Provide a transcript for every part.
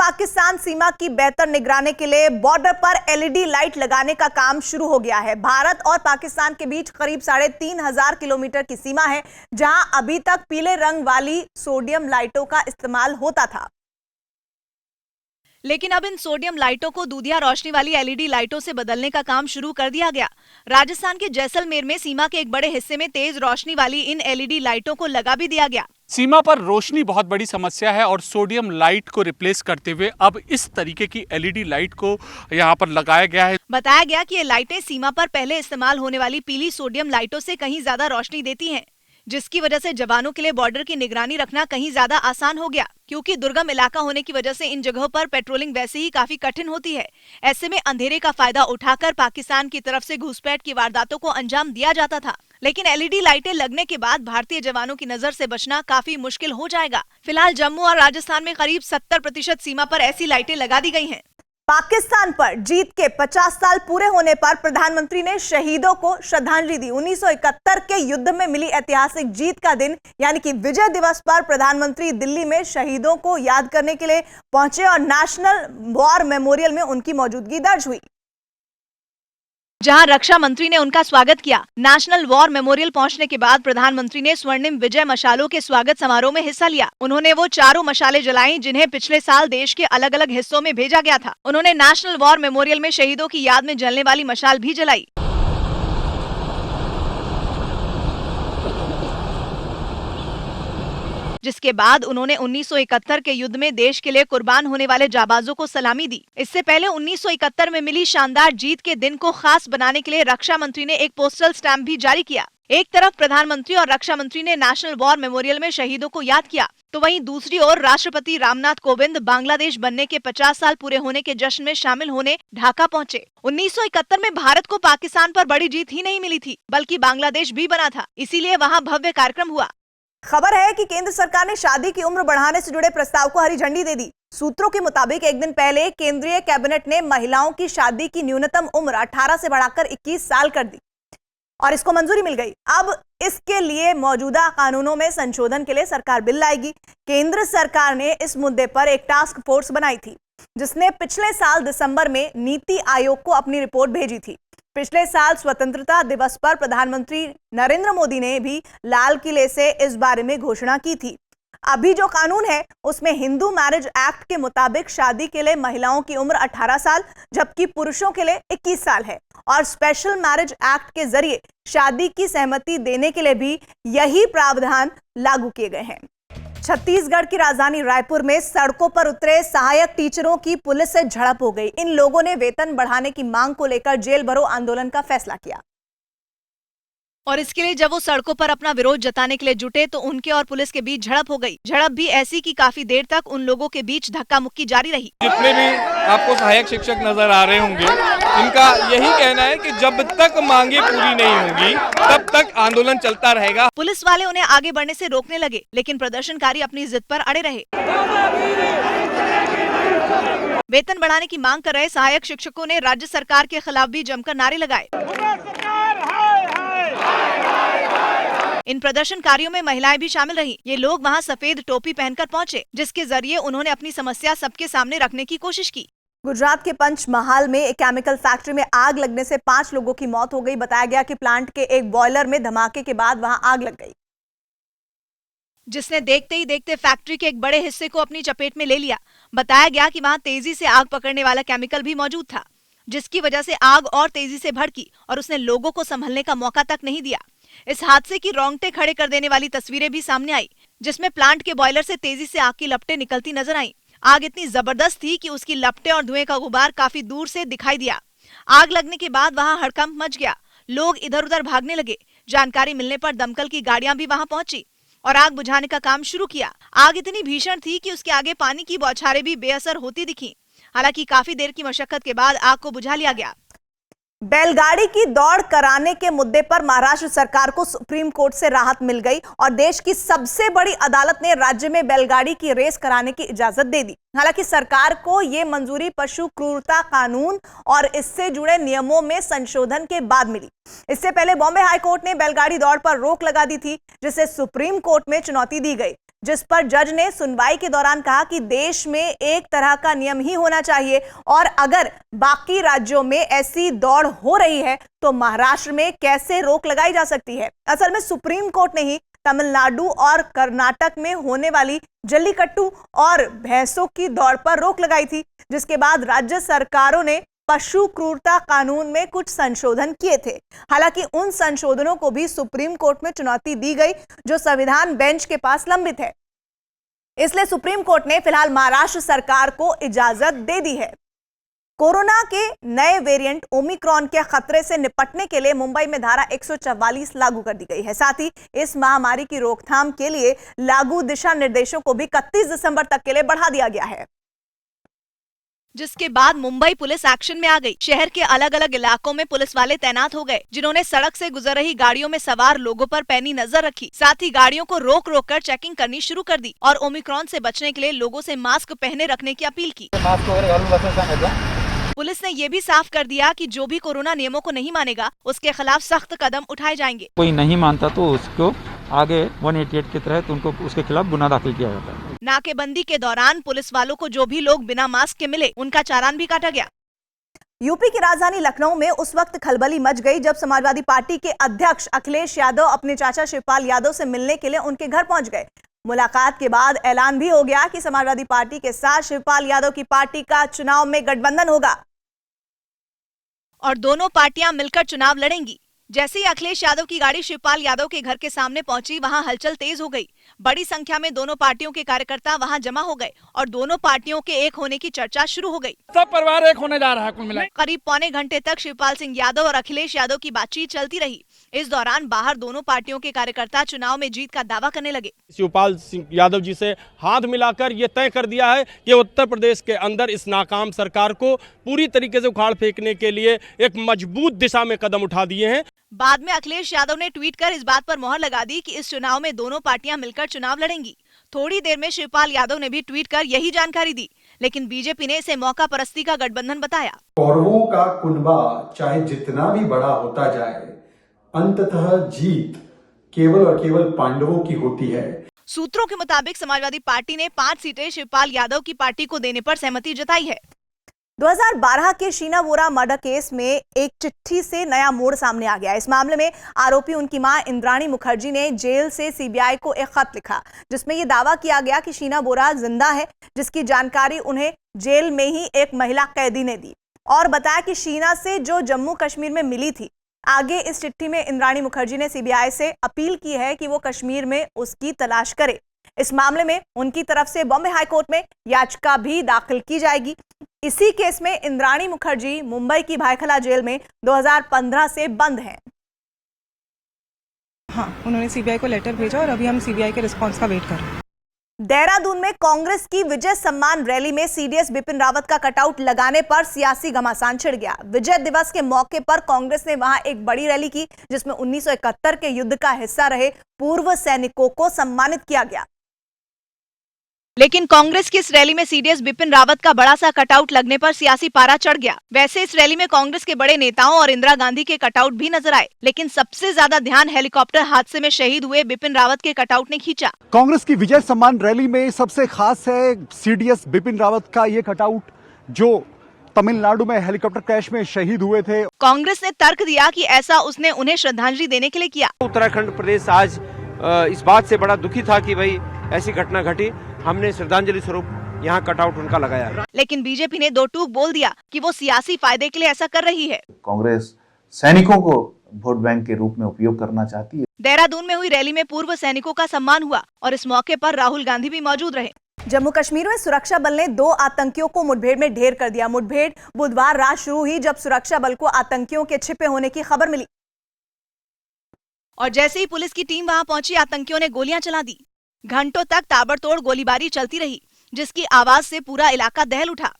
पाकिस्तान सीमा की बेहतर निगरानी के लिए बॉर्डर पर एलईडी लाइट लगाने का काम शुरू हो गया है। भारत और पाकिस्तान के बीच करीब 3,500 किलोमीटर की सीमा है, जहां अभी तक पीले रंग वाली सोडियम लाइटों का इस्तेमाल होता था। लेकिन अब इन सोडियम लाइटों को दूधिया रोशनी वाली एलईडी लाइटों से बदलने का काम शुरू कर दिया गया। राजस्थान के जैसलमेर में सीमा के एक बड़े हिस्से में तेज रोशनी वाली इन एलईडी लाइटों को लगा भी दिया गया। सीमा पर रोशनी बहुत बड़ी समस्या है और सोडियम लाइट को रिप्लेस करते हुए अब इस तरीके की एलईडी लाइट को यहाँ पर लगाया गया है। बताया गया कि ये लाइटें सीमा पर पहले इस्तेमाल होने वाली पीली सोडियम लाइटों से कहीं ज्यादा रोशनी देती हैं, जिसकी वजह से जवानों के लिए बॉर्डर की निगरानी रखना कहीं ज्यादा आसान हो गया, क्योंकि दुर्गम इलाका होने की वजह से इन जगहों पर पेट्रोलिंग वैसे ही काफी कठिन होती है। ऐसे में अंधेरे का फायदा उठाकर पाकिस्तान की तरफ से घुसपैठ की वारदातों को अंजाम दिया जाता था। लेकिन एलईडी लाइटें लगने के बाद भारतीय जवानों की नजर से बचना काफी मुश्किल हो जाएगा। फिलहाल जम्मू और राजस्थान में करीब 70% सीमा पर ऐसी लाइटें लगा दी गई हैं। पाकिस्तान पर जीत के 50 साल पूरे होने पर प्रधानमंत्री ने शहीदों को श्रद्धांजलि दी। 1971 के युद्ध में मिली ऐतिहासिक जीत का दिन यानी कि विजय दिवस पर प्रधानमंत्री दिल्ली में शहीदों को याद करने के लिए पहुंचे और नेशनल वॉर मेमोरियल में उनकी मौजूदगी दर्ज हुई, जहां रक्षा मंत्री ने उनका स्वागत किया। नेशनल वॉर मेमोरियल पहुंचने के बाद प्रधानमंत्री ने स्वर्णिम विजय मशालों के स्वागत समारोह में हिस्सा लिया। उन्होंने वो चारों मशालें जलाई जिन्हें पिछले साल देश के अलग अलग हिस्सों में भेजा गया था। उन्होंने नेशनल वॉर मेमोरियल में शहीदों की याद में जलने वाली मशाल भी जलाई, जिसके बाद उन्होंने 1971 के युद्ध में देश के लिए कुर्बान होने वाले जाबाजों को सलामी दी। इससे पहले 1971 में मिली शानदार जीत के दिन को खास बनाने के लिए रक्षा मंत्री ने एक पोस्टल स्टैम्प भी जारी किया। एक तरफ प्रधानमंत्री और रक्षा मंत्री ने नेशनल वॉर मेमोरियल में शहीदों को याद किया, तो वहीं दूसरी ओर राष्ट्रपति रामनाथ कोविंद बांग्लादेश बनने के 50 साल पूरे होने के जश्न में शामिल होने ढाका पहुंचे। 1971 में भारत को पाकिस्तान पर बड़ी जीत ही नहीं मिली थी, बल्कि बांग्लादेश भी बना था, इसीलिए वहाँ भव्य कार्यक्रम हुआ। खबर है कि केंद्र सरकार ने शादी की उम्र बढ़ाने से जुड़े प्रस्ताव को हरी झंडी दे दी। सूत्रों के मुताबिक एक दिन पहले केंद्रीय कैबिनेट ने महिलाओं की शादी की न्यूनतम उम्र 18 से बढ़ाकर 21 साल कर दी और इसको मंजूरी मिल गई। अब इसके लिए मौजूदा कानूनों में संशोधन के लिए सरकार बिल लाएगी। केंद्र सरकार ने इस मुद्दे पर एक टास्क फोर्स बनाई थी, जिसने पिछले साल दिसंबर में नीति आयोग को अपनी रिपोर्ट भेजी थी। पिछले साल स्वतंत्रता दिवस पर प्रधानमंत्री नरेंद्र मोदी ने भी लाल किले से इस बारे में घोषणा की थी। अभी जो कानून है उसमें हिंदू मैरिज एक्ट के मुताबिक शादी के लिए महिलाओं की उम्र 18 साल जबकि पुरुषों के लिए 21 साल है और स्पेशल मैरिज एक्ट के जरिए शादी की सहमति देने के लिए भी यही प्रावधान लागू किए गए हैं। छत्तीसगढ़ की राजधानी रायपुर में सड़कों पर उतरे सहायक टीचरों की पुलिस से झड़प हो गई। इन लोगों ने वेतन बढ़ाने की मांग को लेकर जेल भरो आंदोलन का फैसला किया और इसके लिए जब वो सड़कों पर अपना विरोध जताने के लिए जुटे तो उनके और पुलिस के बीच झड़प हो गई। झड़प भी ऐसी कि काफी देर तक उन लोगों के बीच धक्का मुक्की जारी रही। जितने भी आपको सहायक शिक्षक नजर आ रहे होंगे, इनका यही कहना है कि जब तक मांगे पूरी नहीं होंगी तब तक आंदोलन चलता रहेगा। पुलिस वाले उन्हें आगे बढ़ने से रोकने लगे, लेकिन प्रदर्शनकारी अपनी जिद पर अड़े रहे। वेतन बढ़ाने की मांग कर रहे सहायक शिक्षकों ने राज्य सरकार के खिलाफ भी जमकर नारे लगाए। इन प्रदर्शनकारियों में महिलाएं भी शामिल रहीं। ये लोग वहां सफेद टोपी पहनकर पहुंचे, जिसके जरिए उन्होंने अपनी समस्या सबके सामने रखने की कोशिश की। गुजरात के पंचमहाल में एक केमिकल फैक्ट्री में आग लगने से 5 लोगों की मौत हो गई। बताया गया कि प्लांट के एक बॉयलर में धमाके के बाद वहां आग लग गई, जिसने देखते ही देखते फैक्ट्री के एक बड़े हिस्से को अपनी चपेट में ले लिया। बताया गया कि वहां तेजी से आग पकड़ने वाला केमिकल भी मौजूद था, जिसकी वजह से आग और तेजी से भड़की और उसने लोगों को संभलने का मौका तक नहीं दिया। इस हादसे की रोंगटे खड़े कर देने वाली तस्वीरें भी सामने आई, जिसमें प्लांट के बॉयलर से तेजी से आग की लपटें निकलती नजर आईं। आग इतनी जबरदस्त थी कि उसकी लपटें और धुएं का गुबार काफी दूर से दिखाई दिया। आग लगने के बाद वहां हड़कंप मच गया, लोग इधर उधर भागने लगे। जानकारी मिलने पर दमकल की गाड़ियां भी वहां पहुंची और आग बुझाने का काम शुरू किया। आग इतनी भीषण थी कि उसके आगे पानी की बौछारें भी बेअसर होती दिखी। हालांकि काफी देर की मशक्कत के बाद आग को बुझा लिया गया। बैलगाड़ी की दौड़ कराने के मुद्दे पर महाराष्ट्र सरकार को सुप्रीम कोर्ट से राहत मिल गई और देश की सबसे बड़ी अदालत ने राज्य में बैलगाड़ी की रेस कराने की इजाजत दे दी। हालांकि सरकार को यह मंजूरी पशु क्रूरता कानून और इससे जुड़े नियमों में संशोधन के बाद मिली। इससे पहले बॉम्बे हाई कोर्ट ने बैलगाड़ी दौड़ पर रोक लगा दी थी, जिसे सुप्रीम कोर्ट में चुनौती दी गई। जिस पर जज ने सुनवाई के दौरान कहा कि देश में एक तरह का नियम ही होना चाहिए और अगर बाकी राज्यों में ऐसी दौड़ हो रही है तो महाराष्ट्र में कैसे रोक लगाई जा सकती है। असल में सुप्रीम कोर्ट ने ही तमिलनाडु और कर्नाटक में होने वाली जल्लीकट्टू और भैंसों की दौड़ पर रोक लगाई थी, जिसके बाद राज्य सरकारों ने पशु क्रूरता कानून में कुछ संशोधन किए थे। हालांकि उन संशोधनों को भी सुप्रीम कोर्ट में चुनौती दी गई जो संविधान बेंच के पास लंबित है। इसलिए सुप्रीम कोर्ट ने फिलहाल महाराष्ट्र सरकार को इजाजत दे दी है। कोरोना के नए वेरिएंट ओमिक्रॉन के खतरे से निपटने के लिए मुंबई में धारा 144 लागू कर दी गई है। साथ ही इस महामारी की रोकथाम के लिए लागू दिशा निर्देशों को भी 31 दिसंबर तक के लिए बढ़ा दिया गया है, जिसके बाद मुंबई पुलिस एक्शन में आ गई। शहर के अलग अलग इलाकों में पुलिस वाले तैनात हो गए, जिन्होंने सड़क से गुजर रही गाड़ियों में सवार लोगों पर पैनी नजर रखी। साथ ही गाड़ियों को रोक रोक कर चेकिंग करनी शुरू कर दी और ओमिक्रॉन से बचने के लिए लोगों से मास्क पहने रखने की अपील की। पुलिस ने ये भी साफ कर दिया कि जो भी कोरोना नियमों को नहीं मानेगा उसके खिलाफ सख्त कदम उठाए जाएंगे। कोई नहीं मानता तो उसको आगे 188 के तहत उनको उसके खिलाफ गुनाह दाखिल किया जाता है। नाकेबंदी के दौरान पुलिस वालों को जो भी लोग बिना मास्क के मिले उनका चालान भी काटा गया। यूपी की राजधानी लखनऊ में उस वक्त खलबली मच गई जब समाजवादी पार्टी के अध्यक्ष अखिलेश यादव अपने चाचा शिवपाल यादव से मिलने के लिए उनके घर पहुंच गए। मुलाकात के बाद ऐलान भी हो गया कि समाजवादी पार्टी के साथ शिवपाल यादव की पार्टी का चुनाव में गठबंधन होगा और दोनों पार्टियां मिलकर चुनाव लड़ेंगी। जैसे ही अखिलेश यादव की गाड़ी शिवपाल यादव के घर के सामने पहुंची, वहां हलचल तेज हो गई। बड़ी संख्या में दोनों पार्टियों के कार्यकर्ता वहां जमा हो गए और दोनों पार्टियों के एक होने की चर्चा शुरू हो गई। सब परिवार एक होने जा रहा है कुल मिला। करीब पौने घंटे तक शिवपाल सिंह यादव और अखिलेश यादव की बातचीत चलती रही। इस दौरान बाहर दोनों पार्टियों के कार्यकर्ता चुनाव में जीत का दावा करने लगे। शिवपाल सिंह यादव जी से हाथ मिलाकर ये तय कर दिया है कि उत्तर प्रदेश के अंदर इस नाकाम सरकार को पूरी तरीके से उखाड़ फेंकने के लिए एक मजबूत दिशा में कदम उठा दिए हैं। बाद में अखिलेश यादव ने ट्वीट कर इस बात पर मोहर लगा दी कि इस चुनाव में दोनों पार्टियां मिलकर चुनाव लड़ेंगी। थोड़ी देर में शिवपाल यादव ने भी ट्वीट कर यही जानकारी दी, लेकिन बीजेपी ने इसे मौका परस्ती का गठबंधन बताया। कौरवों का कुनबा चाहे जितना भी बड़ा होता जाए, अंततः जीत केवल और केवल पांडवों की होती है। सूत्रों के मुताबिक समाजवादी पार्टी ने 5 सीटें शिवपाल यादव की पार्टी को देने पर सहमति जताई है। 2012 के शीना बोरा मर्डर केस में एक चिट्ठी से नया मोड़ सामने आ गया। इस मामले में आरोपी उनकी मां इंद्राणी मुखर्जी ने जेल से सीबीआई को एक खत लिखा, जिसमें यह दावा किया गया कि शीना बोरा जिंदा है, जिसकी जानकारी उन्हें जेल में ही एक महिला कैदी ने दी और बताया कि शीना से जो जम्मू कश्मीर में मिली थी। आगे इस चिट्ठी में इंद्राणी मुखर्जी ने सीबीआई से अपील की है कि वो कश्मीर में उसकी तलाश करे। इस मामले में उनकी तरफ से बॉम्बे हाईकोर्ट में याचिका भी दाखिल की जाएगी। इसी केस में इंद्राणी मुखर्जी मुंबई की भायखला जेल में 2015 से बंद हैं। हाँ, उन्होंने सीबीआई को लेटर भेजा और अभी हम सीबीआई के रिस्पांस का वेट कर रहे हैं। देहरादून में कांग्रेस की विजय सम्मान रैली में सीडीएस बिपिन रावत का कटआउट लगाने पर सियासी घमासान छिड़ गया। विजय दिवस के मौके पर कांग्रेस ने वहां एक बड़ी रैली की, जिसमें 1971 के युद्ध का हिस्सा रहे पूर्व सैनिकों को सम्मानित किया गया। लेकिन कांग्रेस की इस रैली में सीडीएस बिपिन रावत का बड़ा सा कटआउट लगने पर सियासी पारा चढ़ गया। वैसे इस रैली में कांग्रेस के बड़े नेताओं और इंदिरा गांधी के कटआउट भी नजर आए, लेकिन सबसे ज्यादा ध्यान हेलीकॉप्टर हादसे में शहीद हुए बिपिन रावत के कटआउट ने खींचा। कांग्रेस की विजय सम्मान रैली में सबसे खास है सीडीएस बिपिन रावत का ये कटआउट, जो तमिलनाडु में हेलीकॉप्टर क्रैश में शहीद हुए थे। कांग्रेस ने तर्क दिया कि ऐसा उसने उन्हें श्रद्धांजलि देने के लिए किया। उत्तराखंड प्रदेश आज इस बात से बड़ा दुखी था कि भाई ऐसी घटना घटी, हमने श्रद्धांजलि स्वरूप यहाँ कटआउट उनका लगाया। लेकिन बीजेपी ने दो टूक बोल दिया कि वो सियासी फायदे के लिए ऐसा कर रही है। कांग्रेस सैनिकों को वोट बैंक के रूप में उपयोग करना चाहती है। देहरादून में हुई रैली में पूर्व सैनिकों का सम्मान हुआ और इस मौके पर राहुल गांधी भी मौजूद रहे। जम्मू कश्मीर में सुरक्षा बल ने 2 आतंकियों को मुठभेड़ में ढेर कर दिया। मुठभेड़ बुधवार रात शुरू हुई, जब सुरक्षा बल को आतंकियों के छिपे होने की खबर मिली और जैसे ही पुलिस की टीम वहां पहुंची, आतंकियों ने गोलियां चला दी। घंटों तक ताबड़तोड़ गोलीबारी चलती रही, जिसकी आवाज से पूरा इलाका दहल उठा।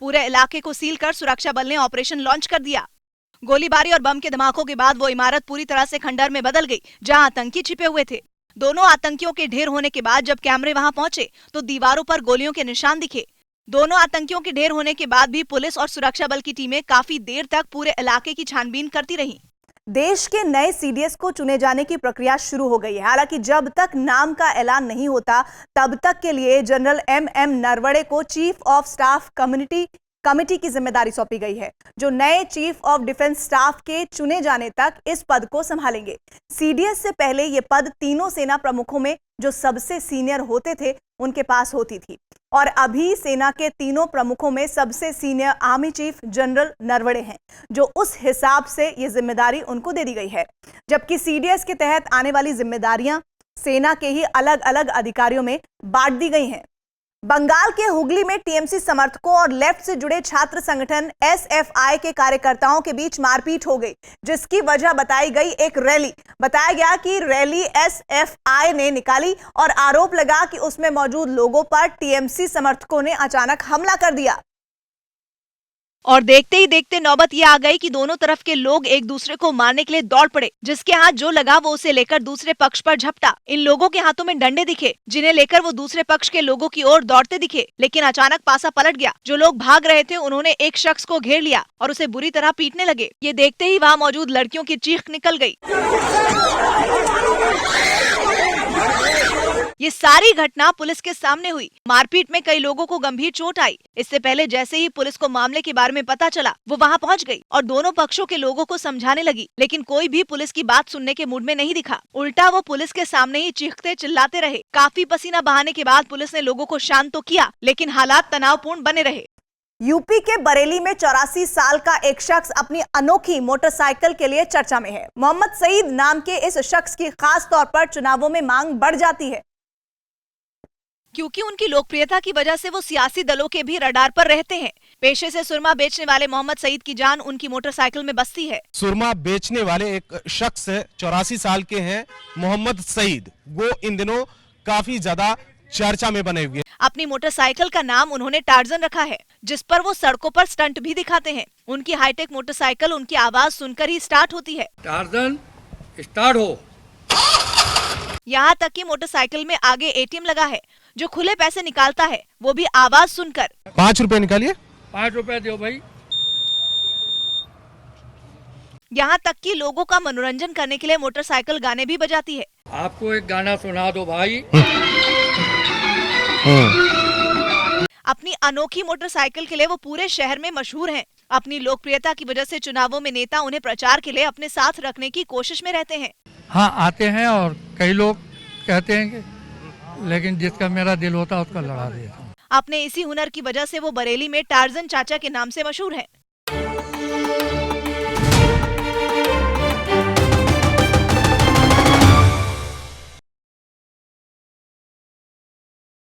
पूरे इलाके को सील कर सुरक्षा बल ने ऑपरेशन लॉन्च कर दिया। गोलीबारी और बम के धमाकों के बाद वो इमारत पूरी तरह से खंडहर में बदल गई, जहां आतंकी छिपे हुए थे। दोनों आतंकियों के ढेर होने के बाद जब कैमरे वहां पहुंचे तो दीवारों पर गोलियों के निशान दिखे। दोनों आतंकियों के ढेर होने के बाद भी पुलिस और सुरक्षा बल की टीमें काफी देर तक पूरे इलाके की छानबीन करती रहीं। देश के नए सीडीएस को चुने जाने की प्रक्रिया शुरू हो गई है। हालांकि जब तक नाम का ऐलान नहीं होता तब तक के लिए जनरल एम नरवणे को चीफ ऑफ स्टाफ कमेटी की जिम्मेदारी सौंपी गई है, जो नए चीफ ऑफ डिफेंस स्टाफ के चुने जाने तक इस पद को संभालेंगे। सीडीएस से पहले यह पद तीनों सेना प्रमुखों में जो सबसे सीनियर होते थे उनके पास होती थी, और अभी सेना के तीनों प्रमुखों में सबसे senior army chief general Naravane हैं, जो उस हिसाब से ये जिम्मेदारी उनको दे दी गई है। जबकि सीडीएस के तहत आने वाली जिम्मेदारियां सेना के ही अलग अलग अधिकारियों में बांट दी गई हैं। बंगाल के हुगली में टीएमसी समर्थकों और लेफ्ट से जुड़े छात्र संगठन एसएफआई के कार्यकर्ताओं के बीच मारपीट हो गई, जिसकी वजह बताई गई एक रैली। बताया गया कि रैली एसएफआई ने निकाली और आरोप लगा कि उसमें मौजूद लोगों पर टीएमसी समर्थकों ने अचानक हमला कर दिया। और देखते ही देखते नौबत ये आ गई कि दोनों तरफ के लोग एक दूसरे को मारने के लिए दौड़ पड़े। जिसके हाथ जो लगा वो उसे लेकर दूसरे पक्ष पर झपटा। इन लोगों के हाथों में डंडे दिखे, जिन्हें लेकर वो दूसरे पक्ष के लोगों की ओर दौड़ते दिखे, लेकिन अचानक पासा पलट गया। जो लोग भाग रहे थे उन्होंने एक शख्स को घेर लिया और उसे बुरी तरह पीटने लगे। ये देखते ही वहाँ मौजूद लड़कियों की चीख निकल गई। ये सारी घटना पुलिस के सामने हुई। मारपीट में कई लोगों को गंभीर चोट आई। इससे पहले जैसे ही पुलिस को मामले के बारे में पता चला, वो वहां पहुंच गई और दोनों पक्षों के लोगों को समझाने लगी, लेकिन कोई भी पुलिस की बात सुनने के मूड में नहीं दिखा। उल्टा वो पुलिस के सामने ही चीखते चिल्लाते रहे। काफी पसीना बहाने के बाद पुलिस ने लोगों को शांत तो किया, लेकिन हालात तनावपूर्ण बने रहे। यूपी के बरेली में 84 साल का एक शख्स अपनी अनोखी मोटरसाइकिल के लिए चर्चा में है। मोहम्मद सईद नाम के इस शख्स की खास तौर पर चुनावों में मांग बढ़ जाती है, क्योंकि उनकी लोकप्रियता की वजह से वो सियासी दलों के भी रडार पर रहते हैं। पेशे से सुरमा बेचने वाले मोहम्मद सईद की जान उनकी मोटरसाइकिल में बसती है। सुरमा बेचने वाले एक शख्स 84 साल के हैं मोहम्मद सईद। वो इन दिनों काफी ज्यादा चर्चा में बने हुए। अपनी मोटरसाइकिल का नाम उन्होंने टार्जन रखा है, जिस पर वो सड़कों पर स्टंट भी दिखाते हैं। उनकी हाईटेक मोटरसाइकिल उनकी आवाज सुनकर ही स्टार्ट होती है। टार्जन स्टार्ट हो। यहाँ तक कि मोटरसाइकिल में आगे एटीएम लगा है, जो खुले पैसे निकालता है, वो भी आवाज सुनकर। 5 रुपए निकालिए। 5 रुपए दो भाई। यहाँ तक कि लोगों का मनोरंजन करने के लिए मोटरसाइकिल गाने भी बजाती है। आपको एक गाना सुना दो भाई। अपनी अनोखी मोटरसाइकिल के लिए वो पूरे शहर में मशहूर हैं। अपनी लोकप्रियता की वजह से चुनावों में नेता उन्हें प्रचार के लिए अपने साथ रखने की कोशिश में रहते हैं। हाँ, आते हैं और कई लोग कहते हैं कि लेकिन जिसका मेरा दिल होता है उसका लड़ा देता हूँ। अपने इसी हुनर की वजह से वो बरेली में टार्जन चाचा के नाम से मशहूर हैं।